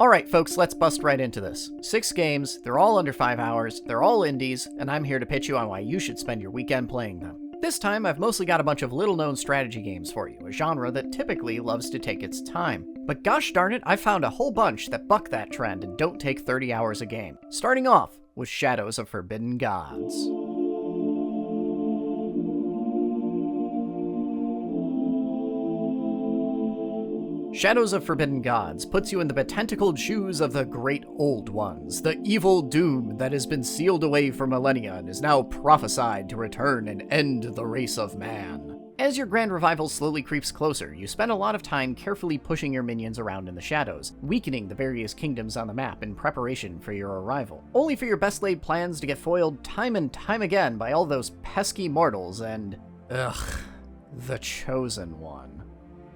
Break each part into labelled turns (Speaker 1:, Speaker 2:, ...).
Speaker 1: Alright folks, let's bust right into this. 6 games, they're all under 5 hours, they're all indies, and I'm here to pitch you on why you should spend your weekend playing them. This time, I've mostly got a bunch of little-known strategy games for you, a genre that typically loves to take its time. But gosh darn it, I found a whole bunch that buck that trend and don't take 30 hours a game. Starting off with Shadows of Forbidden Gods. Shadows of Forbidden Gods puts you in the betentacled shoes of the Great Old Ones, the evil doom that has been sealed away for millennia and is now prophesied to return and end the race of man. As your grand revival slowly creeps closer, you spend a lot of time carefully pushing your minions around in the shadows, weakening the various kingdoms on the map in preparation for your arrival, only for your best laid plans to get foiled time and time again by all those pesky mortals and, the Chosen One.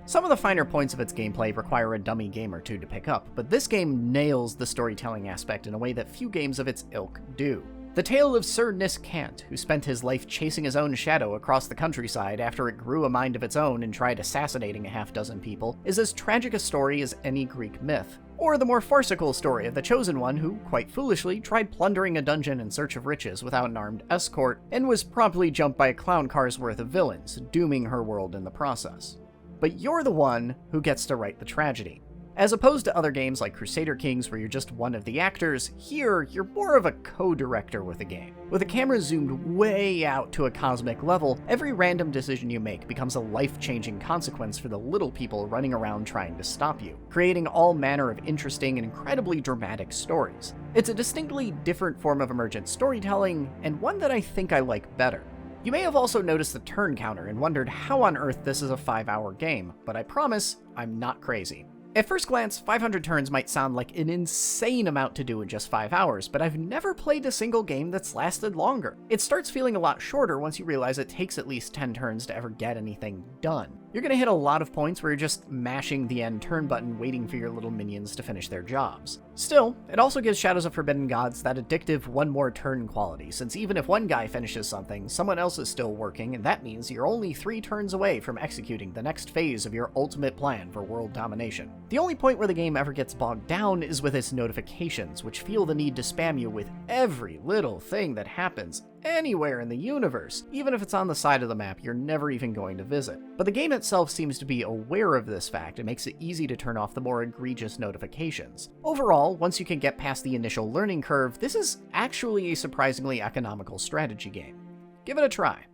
Speaker 1: Some of the finer points of its gameplay require a dummy game or two to pick up, but this game nails the storytelling aspect in a way that few games of its ilk do. The tale of Sir Niskant, who spent his life chasing his own shadow across the countryside after it grew a mind of its own and tried assassinating a half-dozen people, is as tragic a story as any Greek myth. Or the more farcical story of the Chosen One who, quite foolishly, tried plundering a dungeon in search of riches without an armed escort, and was promptly jumped by a clown car's worth of villains, dooming her world in the process. But you're the one who gets to write the tragedy. As opposed to other games like Crusader Kings where you're just one of the actors, here you're more of a co-director with a game. With the camera zoomed way out to a cosmic level, every random decision you make becomes a life-changing consequence for the little people running around trying to stop you, creating all manner of interesting and incredibly dramatic stories. It's a distinctly different form of emergent storytelling, and one that I think I like better. You may have also noticed the turn counter and wondered how on earth this is a 5-hour game, but I promise I'm not crazy. At first glance, 500 turns might sound like an insane amount to do in just 5 hours, but I've never played a single game that's lasted longer. It starts feeling a lot shorter once you realize it takes at least 10 turns to ever get anything done. You're going to hit a lot of points where you're just mashing the end turn button waiting for your little minions to finish their jobs. Still, it also gives Shadows of Forbidden Gods that addictive one more turn quality, since even if one guy finishes something, someone else is still working, and that means you're only 3 turns away from executing the next phase of your ultimate plan for world domination. The only point where the game ever gets bogged down is with its notifications, which feel the need to spam you with every little thing that happens anywhere in the universe, even if it's on the side of the map you're never even going to visit. But the game itself seems to be aware of this fact and makes it easy to turn off the more egregious notifications. Overall, once you can get past the initial learning curve, this is actually a surprisingly economical strategy game. Give it a try.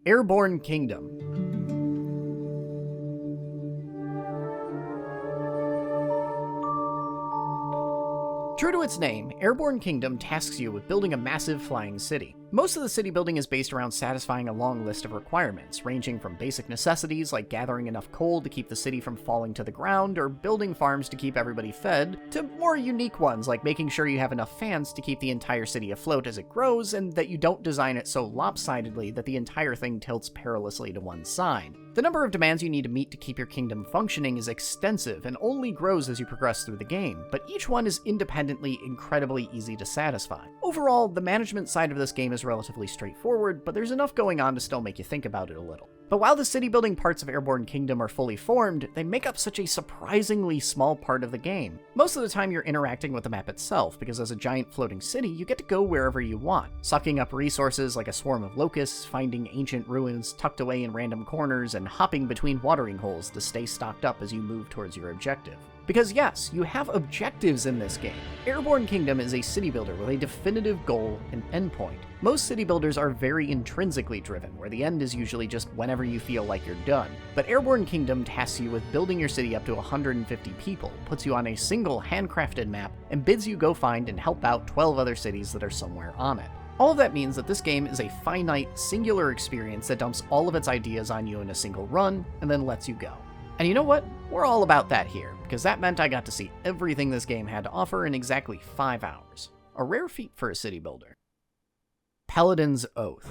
Speaker 1: Airborne Kingdom. True to its name, Airborne Kingdom tasks you with building a massive flying city. Most of the city building is based around satisfying a long list of requirements, ranging from basic necessities like gathering enough coal to keep the city from falling to the ground or building farms to keep everybody fed, to more unique ones like making sure you have enough fans to keep the entire city afloat as it grows and that you don't design it so lopsidedly that the entire thing tilts perilously to one side. The number of demands you need to meet to keep your kingdom functioning is extensive and only grows as you progress through the game, but each one is independently incredibly easy to satisfy. Overall, the management side of this game is relatively straightforward, but there's enough going on to still make you think about it a little. But while the city-building parts of Airborne Kingdom are fully formed, they make up such a surprisingly small part of the game. Most of the time you're interacting with the map itself, because as a giant floating city, you get to go wherever you want, sucking up resources like a swarm of locusts, finding ancient ruins tucked away in random corners, and hopping between watering holes to stay stocked up as you move towards your objective. Because yes, you have objectives in this game. Airborne Kingdom is a city builder with a definitive goal and endpoint. Most city builders are very intrinsically driven, where the end is usually just whenever you feel like you're done. But Airborne Kingdom tasks you with building your city up to 150 people, puts you on a single handcrafted map, and bids you go find and help out 12 other cities that are somewhere on it. All of that means that this game is a finite, singular experience that dumps all of its ideas on you in a single run, and then lets you go. And you know what? We're all about that here, because that meant I got to see everything this game had to offer in exactly 5 hours. A rare feat for a city builder. Paladin's Oath.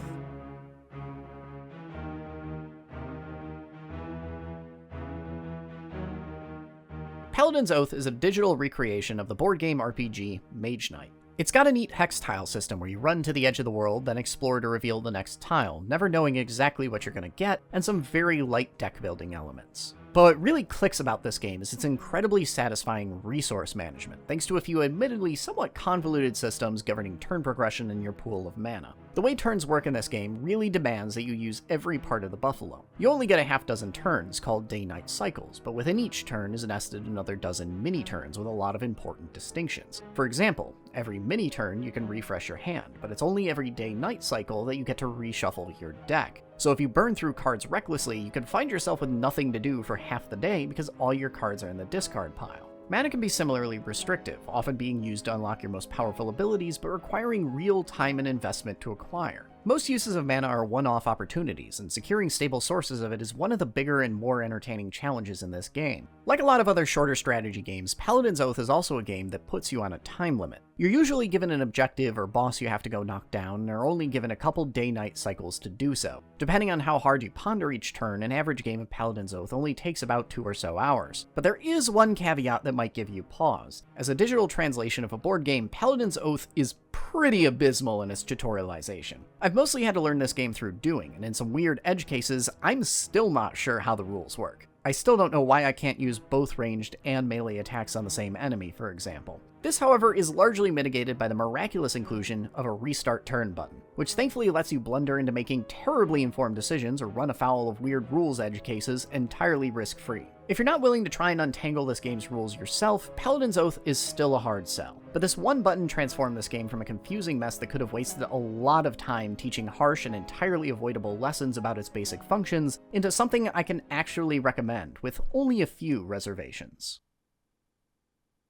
Speaker 1: Paladin's Oath is a digital recreation of the board game RPG Mage Knight. It's got a neat hex tile system where you run to the edge of the world, then explore to reveal the next tile, never knowing exactly what you're going to get, and some very light deck building elements. But what really clicks about this game is its incredibly satisfying resource management, thanks to a few admittedly somewhat convoluted systems governing turn progression in your pool of mana. The way turns work in this game really demands that you use every part of the buffalo. You only get a half dozen turns, called day-night cycles, but within each turn is nested another dozen mini-turns with a lot of important distinctions. For example, every mini-turn you can refresh your hand, but it's only every day-night cycle that you get to reshuffle your deck. So if you burn through cards recklessly, you can find yourself with nothing to do for half the day because all your cards are in the discard pile. Mana can be similarly restrictive, often being used to unlock your most powerful abilities, but requiring real time and investment to acquire. Most uses of mana are one-off opportunities, and securing stable sources of it is one of the bigger and more entertaining challenges in this game. Like a lot of other shorter strategy games, Paladin's Oath is also a game that puts you on a time limit. You're usually given an objective or boss you have to go knock down, and are only given a couple day-night cycles to do so. Depending on how hard you ponder each turn, an average game of Paladin's Oath only takes about 2 or so hours. But there is one caveat that might give you pause. As a digital translation of a board game, Paladin's Oath is pretty abysmal in its tutorialization. I've mostly had to learn this game through doing, and in some weird edge cases, I'm still not sure how the rules work. I still don't know why I can't use both ranged and melee attacks on the same enemy, for example. This, however, is largely mitigated by the miraculous inclusion of a restart turn button, which thankfully lets you blunder into making terribly informed decisions or run afoul of weird rules edge cases entirely risk-free. If you're not willing to try and untangle this game's rules yourself, Paladin's Oath is still a hard sell. But this one button transformed this game from a confusing mess that could have wasted a lot of time teaching harsh and entirely avoidable lessons about its basic functions into something I can actually recommend, with only a few reservations.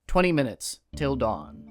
Speaker 1: 20 minutes till dawn.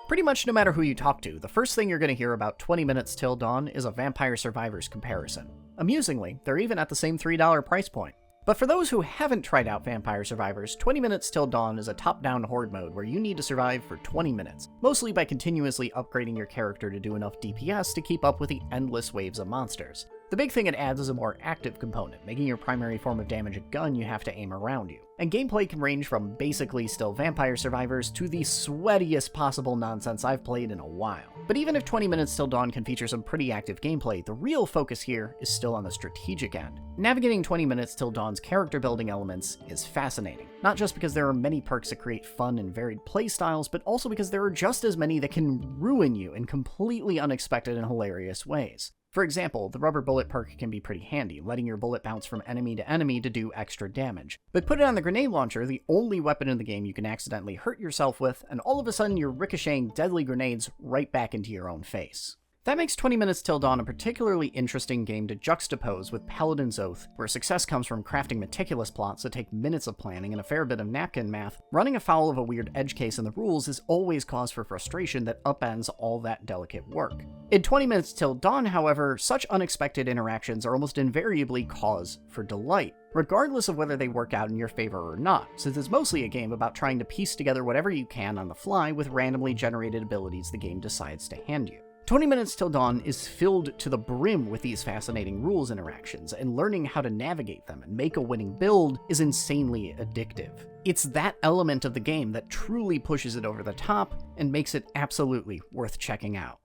Speaker 1: Pretty much no matter who you talk to, the first thing you're going to hear about 20 Minutes Till Dawn is a Vampire Survivors comparison. Amusingly, they're even at the same $3 price point. But for those who haven't tried out Vampire Survivors, 20 Minutes Till Dawn is a top-down horde mode where you need to survive for 20 minutes, mostly by continuously upgrading your character to do enough DPS to keep up with the endless waves of monsters. The big thing it adds is a more active component, making your primary form of damage a gun you have to aim around you. And gameplay can range from basically still Vampire Survivors to the sweatiest possible nonsense I've played in a while. But even if 20 Minutes Till Dawn can feature some pretty active gameplay, the real focus here is still on the strategic end. Navigating 20 Minutes Till Dawn's character building elements is fascinating, not just because there are many perks that create fun and varied playstyles, but also because there are just as many that can ruin you in completely unexpected and hilarious ways. For example, the rubber bullet perk can be pretty handy, letting your bullet bounce from enemy to enemy to do extra damage. But put it on the grenade launcher, the only weapon in the game you can accidentally hurt yourself with, and all of a sudden you're ricocheting deadly grenades right back into your own face. That makes 20 Minutes Till Dawn a particularly interesting game to juxtapose with Paladin's Oath, where success comes from crafting meticulous plots that take minutes of planning and a fair bit of napkin math. Running afoul of a weird edge case in the rules is always cause for frustration that upends all that delicate work. In 20 Minutes Till Dawn, however, such unexpected interactions are almost invariably cause for delight, regardless of whether they work out in your favor or not, since it's mostly a game about trying to piece together whatever you can on the fly with randomly generated abilities the game decides to hand you. 20 Minutes Till Dawn is filled to the brim with these fascinating rules interactions, and learning how to navigate them and make a winning build is insanely addictive. It's that element of the game that truly pushes it over the top and makes it absolutely worth checking out.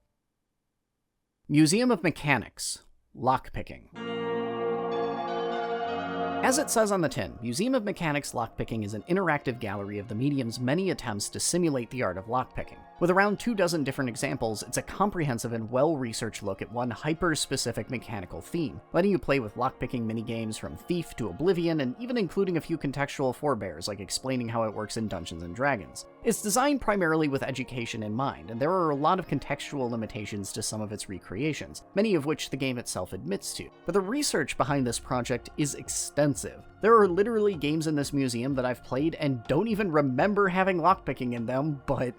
Speaker 1: Museum of Mechanics, Lockpicking. As it says on the tin, Museum of Mechanics Lockpicking is an interactive gallery of the medium's many attempts to simulate the art of lockpicking. With around 24 different examples, it's a comprehensive and well-researched look at one hyper-specific mechanical theme, letting you play with lockpicking minigames from Thief to Oblivion, and even including a few contextual forebears, like explaining how it works in Dungeons & Dragons. It's designed primarily with education in mind, and there are a lot of contextual limitations to some of its recreations, many of which the game itself admits to. But the research behind this project is extensive. There are literally games in this museum that I've played and don't even remember having lockpicking in them, but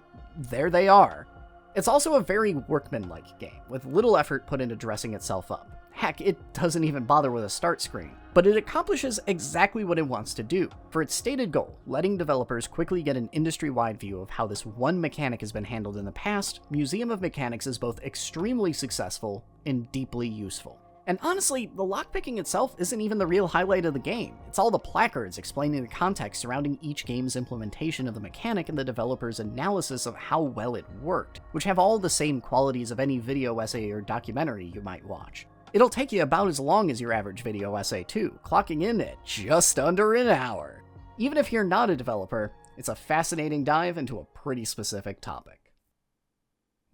Speaker 1: there they are. It's also a very workmanlike game, with little effort put into dressing itself up. Heck, it doesn't even bother with a start screen. But it accomplishes exactly what it wants to do. For its stated goal, letting developers quickly get an industry-wide view of how this one mechanic has been handled in the past, Museum of Mechanics is both extremely successful and deeply useful. And honestly, the lockpicking itself isn't even the real highlight of the game. It's all the placards explaining the context surrounding each game's implementation of the mechanic and the developer's analysis of how well it worked, which have all the same qualities of any video essay or documentary you might watch. It'll take you about as long as your average video essay too, clocking in at just under an hour. Even if you're not a developer, it's a fascinating dive into a pretty specific topic.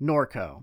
Speaker 1: Norco.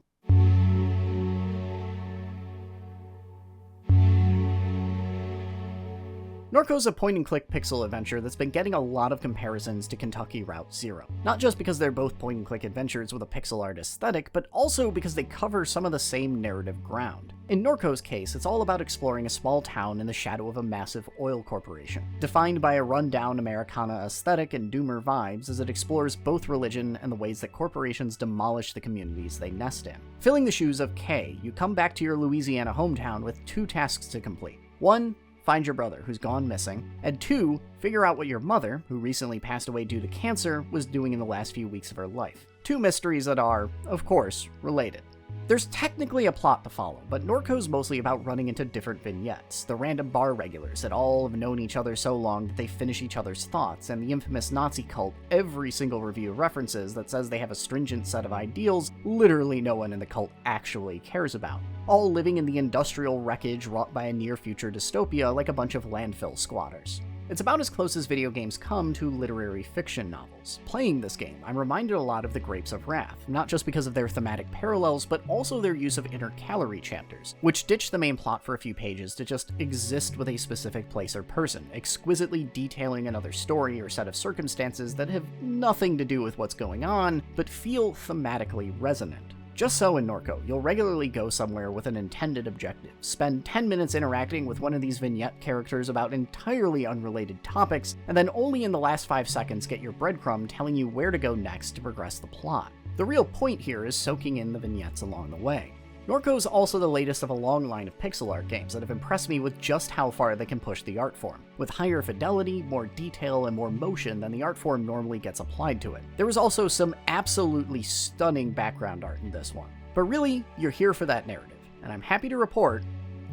Speaker 1: Norco's a point-and-click pixel adventure that's been getting a lot of comparisons to Kentucky Route Zero. Not just because they're both point-and-click adventures with a pixel art aesthetic, but also because they cover some of the same narrative ground. In Norco's case, it's all about exploring a small town in the shadow of a massive oil corporation, defined by a run-down Americana aesthetic and doomer vibes as it explores both religion and the ways that corporations demolish the communities they nest in. Filling the shoes of Kay, you come back to your Louisiana hometown with 2 tasks to complete. 1, find your brother, who's gone missing, and 2, figure out what your mother, who recently passed away due to cancer, was doing in the last few weeks of her life. 2 mysteries that are, of course, related. There's technically a plot to follow, but Norco's mostly about running into different vignettes, the random bar regulars that all have known each other so long that they finish each other's thoughts, and the infamous Nazi cult every single review references that says they have a stringent set of ideals literally no one in the cult actually cares about, all living in the industrial wreckage wrought by a near-future dystopia like a bunch of landfill squatters. It's about as close as video games come to literary fiction novels. Playing this game, I'm reminded a lot of The Grapes of Wrath, not just because of their thematic parallels, but also their use of intercalary chapters, which ditch the main plot for a few pages to just exist with a specific place or person, exquisitely detailing another story or set of circumstances that have nothing to do with what's going on, but feel thematically resonant. Just so in Norco, you'll regularly go somewhere with an intended objective, spend 10 minutes interacting with one of these vignette characters about entirely unrelated topics, and then only in the last 5 seconds get your breadcrumb telling you where to go next to progress the plot. The real point here is soaking in the vignettes along the way. Norco's also the latest of a long line of pixel art games that have impressed me with just how far they can push the art form, with higher fidelity, more detail, and more motion than the art form normally gets applied to it. There was also some absolutely stunning background art in this one. But really, you're here for that narrative, and I'm happy to report,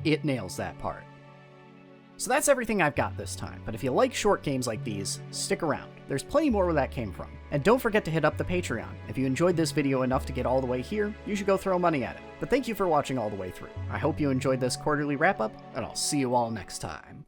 Speaker 1: it nails that part. So that's everything I've got this time, but if you like short games like these, stick around. There's plenty more where that came from. And don't forget to hit up the Patreon. If you enjoyed this video enough to get all the way here, you should go throw money at it. But thank you for watching all the way through. I hope you enjoyed this quarterly wrap-up, and I'll see you all next time.